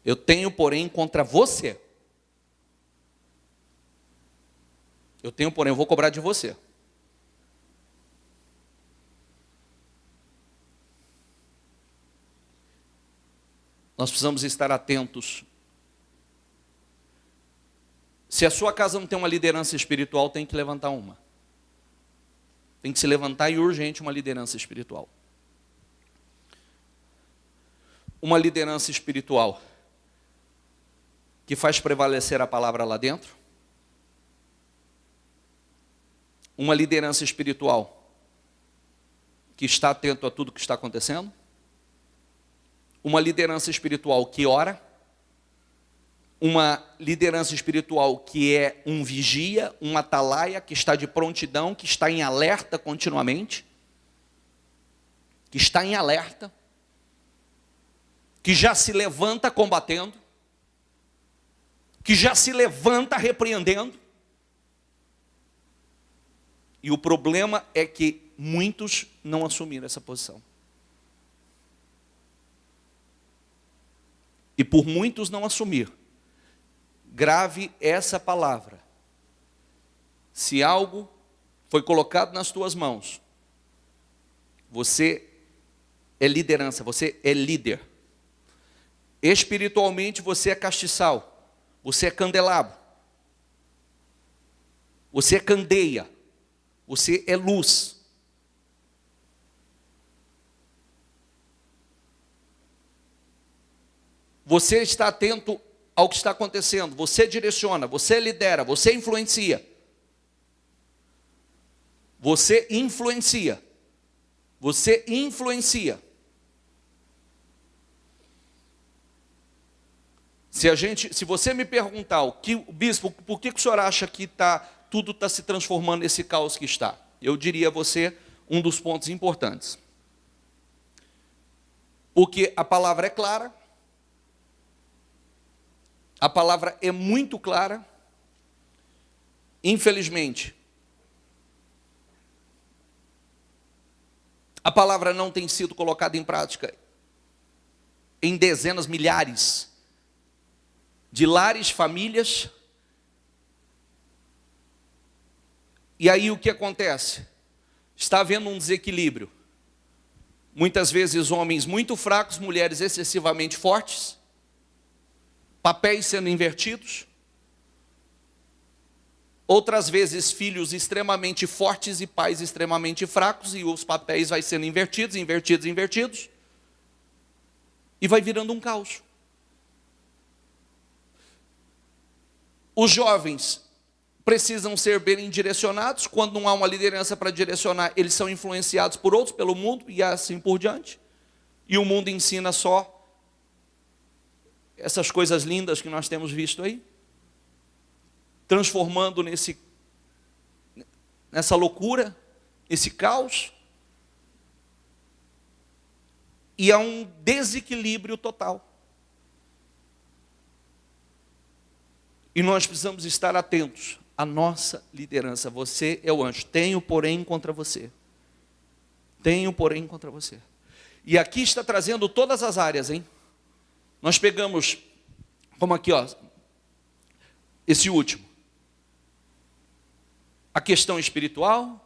eu tenho, porém, contra você. Eu vou cobrar de você. Nós precisamos estar atentos. Se a sua casa não tem uma liderança espiritual, tem que levantar uma. Tem que se levantar e urgente uma liderança espiritual. Uma liderança espiritual que faz prevalecer a palavra lá dentro. Uma liderança espiritual que está atento a tudo que está acontecendo. Uma liderança espiritual que ora. Uma liderança espiritual que é um vigia, um atalaia, que está de prontidão, que está em alerta continuamente. Que está em alerta. Que já se levanta combatendo. Que já se levanta repreendendo. E o problema é que muitos não assumiram essa posição. E por muitos não assumir, grave essa palavra. Se algo foi colocado nas tuas mãos, você é liderança, você é líder. Espiritualmente você é castiçal, você é candelabro, você é candeia, você é luz. Você está atento ao que está acontecendo, você direciona, você lidera, você influencia. Você influencia. Você influencia. Se você me perguntar, bispo, por que o senhor acha que tudo está se transformando nesse caos que está? Eu diria a você um dos pontos importantes. Porque a palavra é clara. A palavra é muito clara. Infelizmente, a palavra não tem sido colocada em prática em dezenas, milhares de lares, famílias. E aí o que acontece? Está havendo um desequilíbrio. Muitas vezes homens muito fracos, mulheres excessivamente fortes. Papéis sendo invertidos. Outras vezes filhos extremamente fortes e pais extremamente fracos, e os papéis vai sendo invertidos. E vai virando um caos. Os jovens precisam ser bem direcionados. Quando não há uma liderança para direcionar, eles são influenciados por outros, pelo mundo e assim por diante. E o mundo ensina só essas coisas lindas que nós temos visto aí, transformando nessa loucura, nesse caos. E há um desequilíbrio total. E nós precisamos estar atentos à nossa liderança. Você é o anjo. Tenho, porém, contra você. E aqui está trazendo todas as áreas, hein? Nós pegamos, como aqui, ó, esse último. A questão espiritual,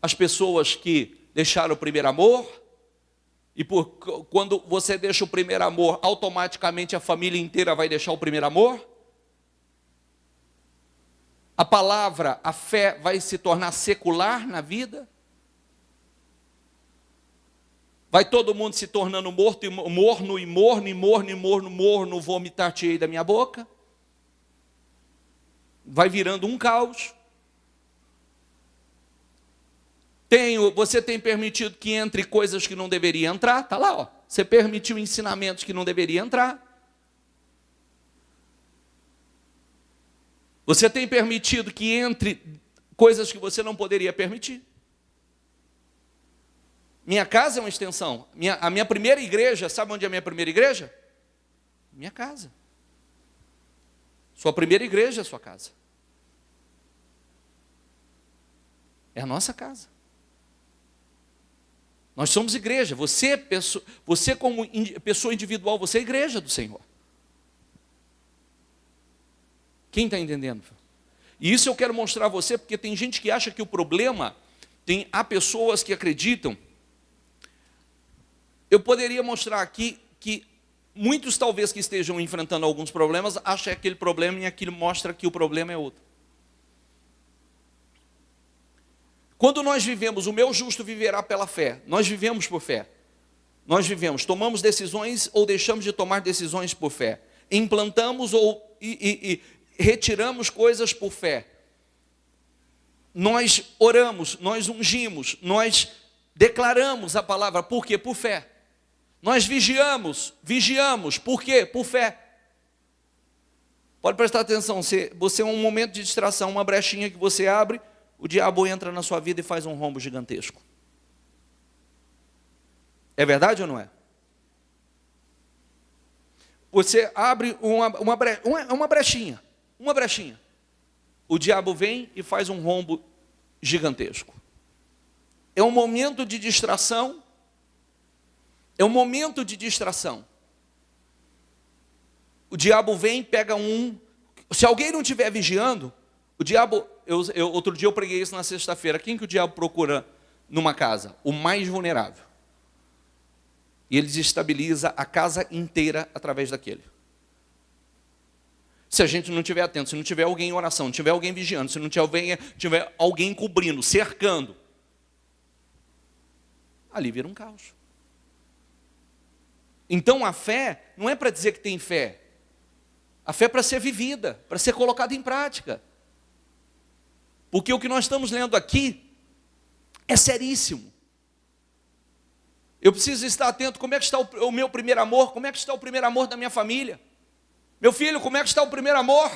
as pessoas que deixaram o primeiro amor, e quando você deixa o primeiro amor, automaticamente a família inteira vai deixar o primeiro amor. A palavra, a fé vai se tornar secular na vida. Vai todo mundo se tornando morto, morno, e morno, e morno, e morno, morno, vomitar-te-ei da minha boca. Vai virando um caos. Você tem permitido que entre coisas que não deveria entrar, está lá, ó. Você permitiu ensinamentos que não deveria entrar. Você tem permitido que entre coisas que você não poderia permitir. Minha casa é uma extensão. A minha primeira igreja, sabe onde é a minha primeira igreja? Minha casa. Sua primeira igreja é a sua casa. É a nossa casa. Nós somos igreja. Você como pessoa individual, você é igreja do Senhor. Quem está entendendo? E isso eu quero mostrar a você, porque tem gente que acha que o problema, há pessoas que acreditam. Eu poderia mostrar aqui que muitos talvez que estejam enfrentando alguns problemas, acham aquele problema e aquilo mostra que o problema é outro. Quando nós vivemos, o meu justo viverá pela fé. Nós vivemos por fé. Nós vivemos, tomamos decisões ou deixamos de tomar decisões por fé. Implantamos e retiramos coisas por fé. Nós oramos, nós ungimos, nós declaramos a palavra. Por quê? Por fé. Nós vigiamos, por quê? Por fé. Pode prestar atenção, você é um momento de distração, uma brechinha que você abre, o diabo entra na sua vida e faz um rombo gigantesco. É verdade ou não é? Você abre uma brechinha, o diabo vem e faz um rombo gigantesco. É um momento de distração. O diabo vem, pega se alguém não estiver vigiando, o diabo, outro dia eu preguei isso na sexta-feira, quem que o diabo procura numa casa? O mais vulnerável. E ele desestabiliza a casa inteira através daquele. Se a gente não estiver atento, se não tiver alguém em oração, não tiver alguém vigiando, se não tiver alguém cobrindo, cercando, ali vira um caos. Então a fé não é para dizer que tem fé. A fé é para ser vivida, para ser colocada em prática. Porque o que nós estamos lendo aqui é seríssimo. Eu preciso estar atento, como é que está o meu primeiro amor? Como é que está o primeiro amor da minha família? Meu filho, como é que está o primeiro amor?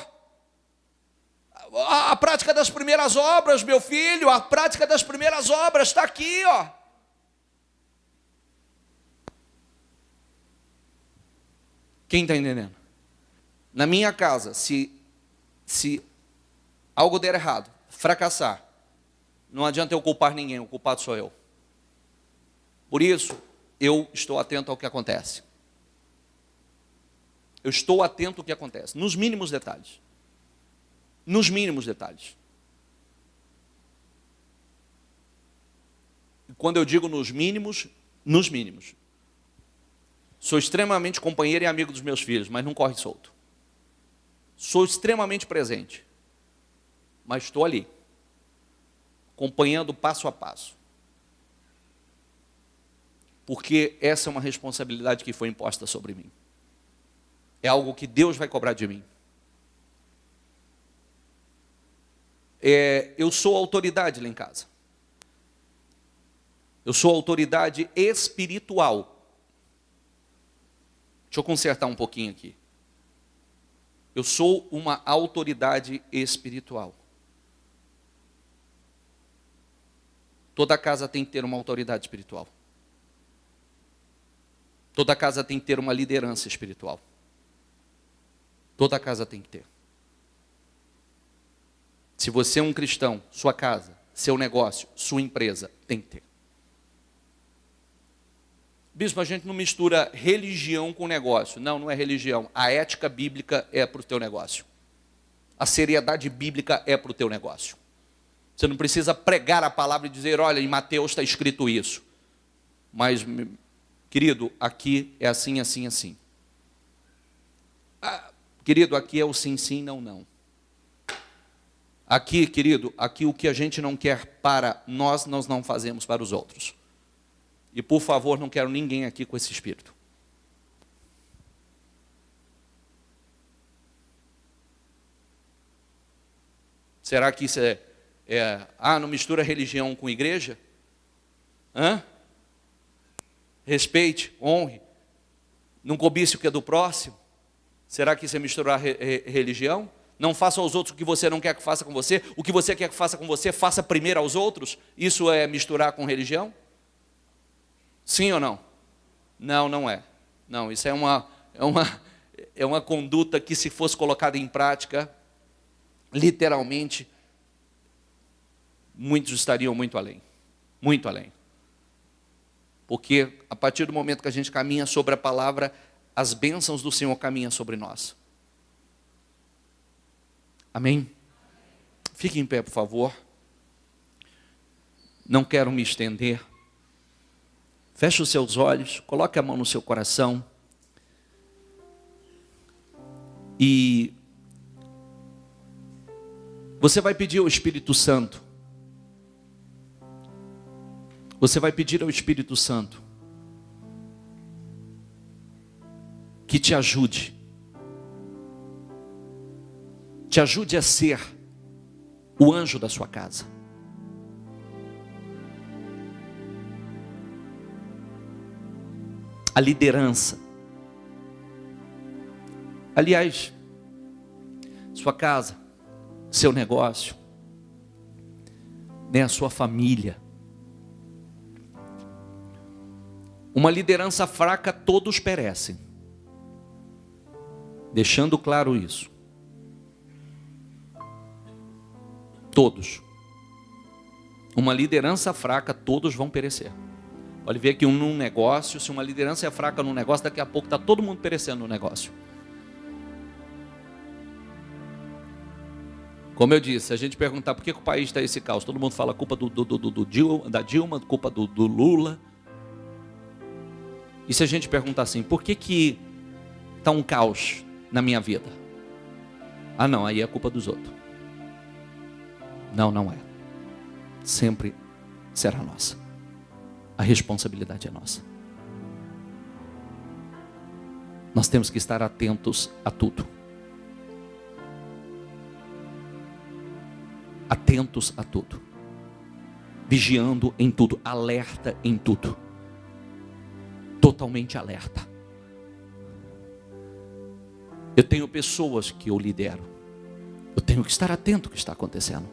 A prática das primeiras obras, meu filho, a prática das primeiras obras está aqui, ó. Quem está entendendo? Na minha casa, se algo der errado, fracassar, não adianta eu culpar ninguém, o culpado sou eu. Por isso, eu estou atento ao que acontece. Eu estou atento ao que acontece, nos mínimos detalhes. Nos mínimos detalhes. E quando eu digo nos mínimos, nos mínimos. Sou extremamente companheiro e amigo dos meus filhos, mas não corre solto. Sou extremamente presente, mas estou ali, acompanhando passo a passo. Porque essa é uma responsabilidade que foi imposta sobre mim. É algo que Deus vai cobrar de mim. Eu sou autoridade lá em casa. Eu sou autoridade espiritual. Deixa eu consertar um pouquinho aqui. Eu sou uma autoridade espiritual. Toda casa tem que ter uma autoridade espiritual. Toda casa tem que ter uma liderança espiritual. Toda casa tem que ter. Se você é um cristão, sua casa, seu negócio, sua empresa, tem que ter. Bispo, a gente não mistura religião com negócio. Não, não é religião. A ética bíblica é para o teu negócio. A seriedade bíblica é para o teu negócio. Você não precisa pregar a palavra e dizer, olha, em Mateus está escrito isso. Mas, querido, aqui é assim, assim, assim. Querido, aqui é o sim, sim, não, não. Aqui, querido, aqui o que a gente não quer para nós, nós não fazemos para os outros. E, por favor, não quero ninguém aqui com esse espírito. Será que isso não mistura religião com igreja? Respeite, honre, não cobice o que é do próximo. Será que isso é misturar religião? Não faça aos outros o que você não quer que faça com você. O que você quer que faça com você, faça primeiro aos outros. Isso é misturar com religião? Sim ou não? Não, não é. Não, isso é uma conduta que, se fosse colocada em prática, literalmente, muitos estariam muito além. Muito além. Porque a partir do momento que a gente caminha sobre a palavra, as bênçãos do Senhor caminham sobre nós. Amém? Fique em pé, por favor. Não quero me estender. Feche os seus olhos, coloque a mão no seu coração. E você vai pedir ao Espírito Santo. Você vai pedir ao Espírito Santo que te ajude. Te ajude a ser o anjo da sua casa. A liderança. Aliás, sua casa, seu negócio, a sua família. Uma liderança fraca, todos perecem. Deixando claro isso. Todos. Uma liderança fraca, todos vão perecer. Pode ver que num negócio, se uma liderança é fraca num negócio, daqui a pouco está todo mundo perecendo no negócio. Como eu disse, se a gente perguntar por que o país está esse caos, todo mundo fala culpa da Dilma, culpa do Lula. E se a gente perguntar assim, por que está um caos na minha vida? Não, aí é culpa dos outros. Não, não é. Sempre será nossa. A responsabilidade é nossa. Nós temos que estar atentos a tudo. Atentos a tudo. Vigiando em tudo. Alerta em tudo. Totalmente alerta. Eu tenho pessoas que eu lidero. Eu tenho que estar atento ao que está acontecendo.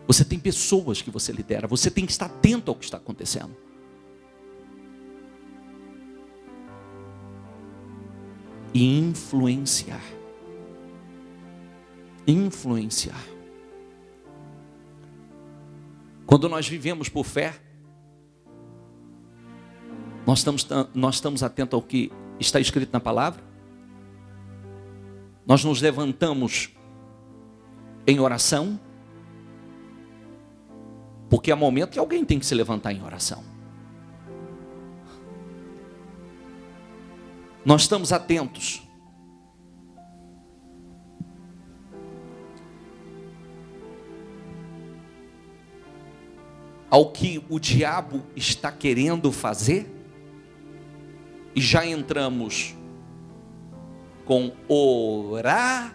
Você tem pessoas que você lidera. Você tem que estar atento ao que está acontecendo. E influenciar. Influenciar. Quando nós vivemos por fé, nós estamos atentos ao que está escrito na palavra. Nós nos levantamos em oração. Porque há momento que alguém tem que se levantar em oração. Nós estamos atentos. Ao que o diabo está querendo fazer. E já entramos com oração.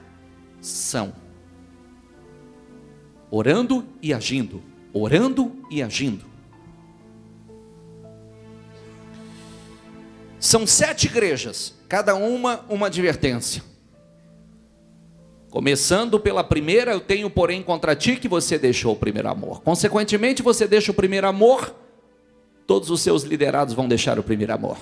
Orando e agindo. Orando e agindo. São 7 igrejas, cada uma advertência. Começando pela primeira, eu tenho porém contra ti que você deixou o primeiro amor. Consequentemente, você deixa o primeiro amor, todos os seus liderados vão deixar o primeiro amor.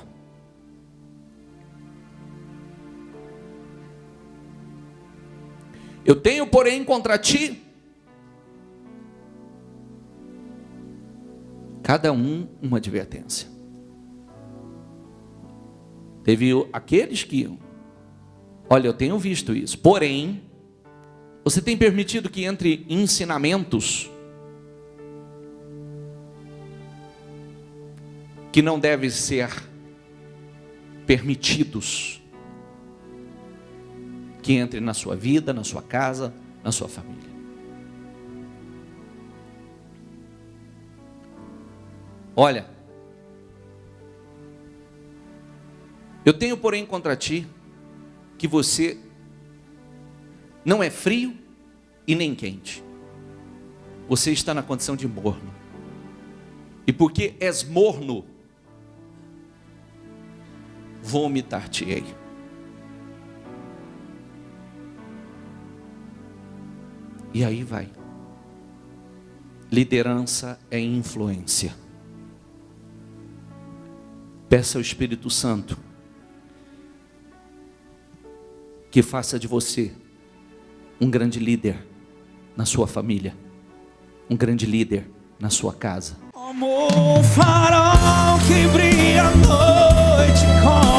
Eu tenho porém contra ti, cada uma advertência. Teve aqueles que, olha, eu tenho visto isso. Porém, você tem permitido que entre ensinamentos que não devem ser permitidos, que entre na sua vida, na sua casa, na sua família. Olha, eu tenho, porém, contra ti, que você não é frio e nem quente. Você está na condição de morno. E porque és morno, vomitar-te-ei. E aí vai. Liderança é influência. Peça ao Espírito Santo que faça de você um grande líder na sua família, um grande líder na sua casa. Como o farol que brilha à noite.